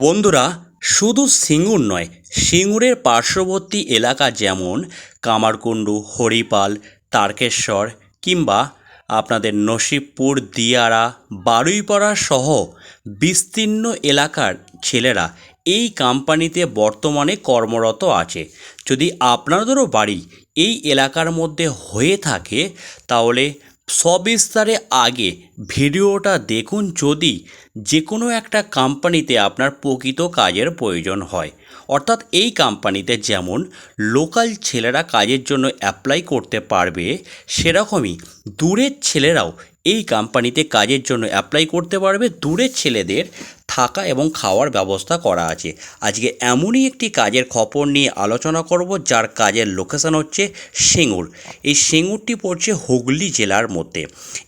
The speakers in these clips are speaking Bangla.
বন্ধুরা, শুধু সিঙ্গুর নয়, সিঙ্গুরের পার্শ্ববর্তী এলাকা যেমন কামারকুণ্ডু, হরিপাল, তারকেশ্বর কিংবা আপনাদের নসিবপুর, দিয়ারা, বারুইপাড়া সহ বিস্তীর্ণ এলাকার ছেলেরা এই কোম্পানিতে বর্তমানে কর্মরত আছে। যদি আপনাদেরও বাড়ি এই এলাকার মধ্যে হয়ে থাকে তাহলে সবিস্তারে আগে ভিডিওটা দেখুন। যদি যে কোনো একটা কোম্পানিতে আপনার প্রকৃত কাজের প্রয়োজন হয়, অর্থাৎ এই কোম্পানিতে যেমন লোকাল ছেলেরা কাজের জন্য অ্যাপ্লাই করতে পারবে, সেরকমই দূরের ছেলেরাও এই কোম্পানিতে কাজের জন্য অ্যাপ্লাই করতে পারবে। দূরের ছেলেদের থাকা এবং খাওয়ার ব্যবস্থা করা আছে। আজকে এমনই একটি কাজের খবর নিয়ে আলোচনা করব, যার কাজের লোকেশন হচ্ছে সিঙ্গুর। এই সিঙ্গুরটি পড়ছে হুগলি জেলার মধ্যে।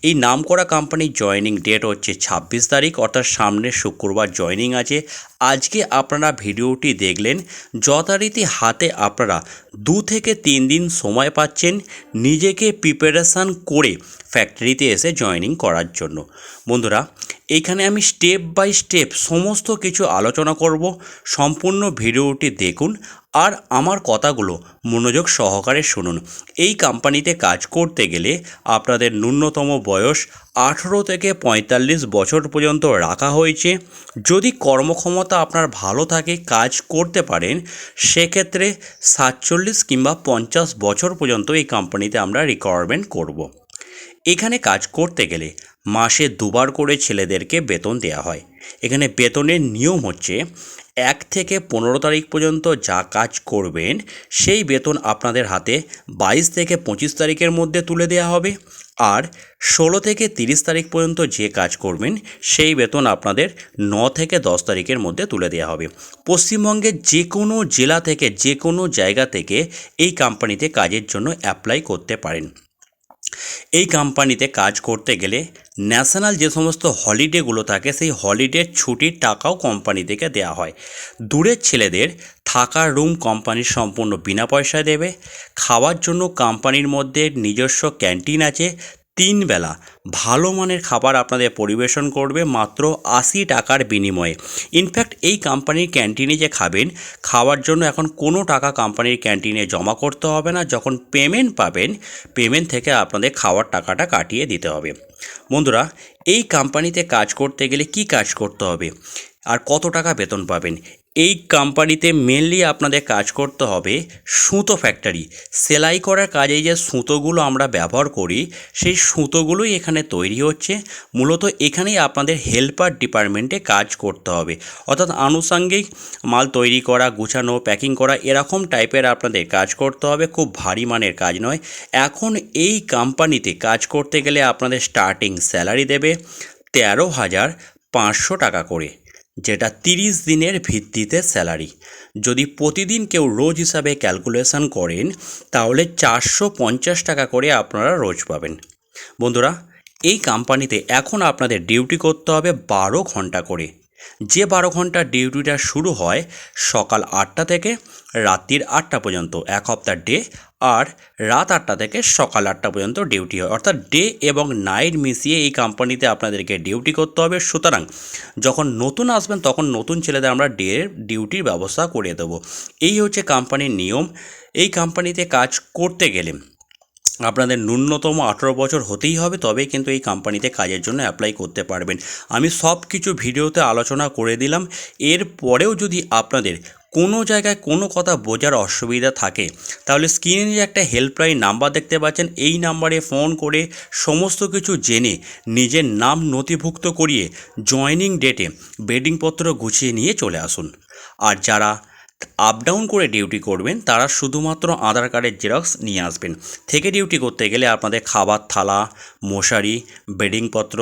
এই নামকরা কোম্পানির জয়েনিং ডেট হচ্ছে 26 তারিখ, অর্থাৎ সামনের শুক্রবার জয়েনিং আছে। আজকে আপনারা ভিডিওটি দেখলেন, যথারীতি হাতে আপনারা 2 থেকে 3 দিন সময় পাচ্ছেন নিজেকে প্রিপারেশান করে ফ্যাক্টরিতে এসে জয়েনিং করার জন্য। বন্ধুরা, এইখানে আমি স্টেপ বাই স্টেপ সমস্ত কিছু আলোচনা করব। সম্পূর্ণ ভিডিওটি দেখুন আর আমার কথাগুলো মনোযোগ সহকারে শুনুন। এই কোম্পানিতে কাজ করতে গেলে আপনাদের ন্যূনতম বয়স 18 থেকে 45 বছর পর্যন্ত রাখা হয়েছে। যদি কর্মক্ষমতা আপনার ভালো থাকে, কাজ করতে পারেন, সেক্ষেত্রে 47 কিংবা 50 বছর পর্যন্ত এই কোম্পানিতে আমরা রিকোয়ারমেন্ট করব। এখানে কাজ করতে গেলে মাসে 2 বার করে ছেলেদেরকে বেতন দেওয়া হয়। এখানে বেতনের নিয়ম হচ্ছে 1 থেকে 15 তারিখ পর্যন্ত যা কাজ করবেন সেই বেতন আপনাদের হাতে 22 থেকে 25 তারিখের মধ্যে তুলে দেওয়া হবে। আর 16 থেকে 30 তারিখ পর্যন্ত যে কাজ করবেন সেই বেতন আপনাদের 9 থেকে 10 তারিখের মধ্যে তুলে দেওয়া হবে। পশ্চিমবঙ্গের যে কোনো জেলা থেকে, যে কোনো জায়গা থেকে এই কোম্পানিতে কাজের জন্য অ্যাপ্লাই করতে পারেন। এই কোম্পানিতে কাজ করতে গেলে ন্যাশনাল যে সমস্ত হলিডেগুলো থাকে সেই হলিডের ছুটির টাকাও কোম্পানি থেকে দেওয়া হয়। দূরের ছেলেদের থাকার রুম কোম্পানির সম্পূর্ণ বিনা পয়সায় দেবে। খাওয়ার জন্য কোম্পানির মধ্যে নিজস্ব ক্যান্টিন আছে। 3 বেলা ভালো মানের খাবার আপনাদের পরিবেশন করবে মাত্র 80 টাকার বিনিময়ে। ইনফ্যাক্ট এই কোম্পানির ক্যান্টিনে যে খাবেন, খাওয়ার জন্য এখন কোনো টাকা কোম্পানির ক্যান্টিনে জমা করতে হবে না। যখন পেমেন্ট পাবেন, পেমেন্ট থেকে আপনাদের খাওয়ার টাকাটা কাটিয়ে দিতে হবে। বন্ধুরা, এই কোম্পানিতে কাজ করতে গেলে কি কাজ করতে হবে আর কত টাকা বেতন পাবেন? এই কোম্পানিতে মেনলি আপনাদের কাজ করতে হবে সুতো ফ্যাক্টরি। সেলাই করার কাজে যে সুতোগুলো আমরা ব্যবহার করি সেই সুতোগুলোই এখানে তৈরি হচ্ছে। মূলত এখানেই আপনাদের হেল্পার ডিপার্টমেন্টে কাজ করতে হবে, অর্থাৎ আনুষঙ্গিক মাল তৈরি করা, গুছানো, প্যাকিং করা, এরকম টাইপের আপনাদের কাজ করতে হবে। খুব ভারী মানের কাজ নয়। এখন এই কোম্পানিতে কাজ করতে গেলে আপনাদের স্টার্টিং স্যালারি দেবে 13,500 টাকা করে, যেটা 30 দিনের ভিত্তিতে স্যালারি। যদি প্রতিদিন কেউ রোজ হিসাবে ক্যালকুলেশন করেন তাহলে 450 টাকা করে আপনারা রোজ পাবেন। বন্ধুরা, এই কোম্পানিতে এখন আপনাদের ডিউটি করতে হবে 12 ঘন্টা করে। যে 12 ঘন্টার ডিউটিটা শুরু হয় সকাল 8টা থেকে রাত্রির 8টা পর্যন্ত, 1 সপ্তাহ ডে, আর রাত 8টা থেকে সকাল 8টা পর্যন্ত ডিউটি হয়। অর্থাৎ ডে এবং নাইট মিশিয়ে এই কোম্পানিতে আপনাদেরকে ডিউটি করতে হবে। সুতরাং যখন নতুন আসবেন তখন নতুন ছেলেদের আমরা ডে ডিউটির ব্যবস্থা করে দেবো। এই হচ্ছে কোম্পানির নিয়ম। এই কোম্পানিতে কাজ করতে গেলে আপনাদের ন্যূনতম 18 বছর হতেই হবে, তবেই কিন্তু এই কোম্পানিতে কাজের জন্য অ্যাপ্লাই করতে পারবেন। আমি সব কিছু ভিডিওতে আলোচনা করে দিলাম। এর পরেও যদি আপনাদের কোনো জায়গায় কোনো কথা বোঝার অসুবিধা থাকে তাহলে স্ক্রিনে যে একটা হেল্পলাইন নাম্বার দেখতে পাচ্ছেন, এই নাম্বারে ফোন করে সমস্ত কিছু জেনে নিজের নাম নথিভুক্ত করিয়ে জয়েনিং ডেটে বেডিংপত্র গুছিয়ে নিয়ে চলে আসুন। আর যারা আপ ডাউন করে ডিউটি করবেন তারা শুধুমাত্র আধার কার্ডের জেরক্স নিয়ে আসবেন। থেকে ডিউটি করতে গেলে আপনাদের খাবার থালা, মশারি, বেডিংপত্র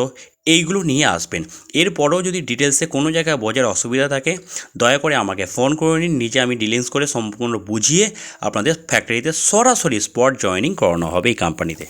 এইগুলো নিয়ে আসবেন। এরপরেও যদি ডিটেলসে কোনো জায়গায় বোঝার অসুবিধা থাকে দয়া করে আমাকে ফোন করে নিন। নিজে আমি ডিলিংস করে সম্পূর্ণ বুঝিয়ে আপনাদের ফ্যাক্টরিতে সরাসরি স্পট জয়েনিং করানো হবে এই কোম্পানিতে।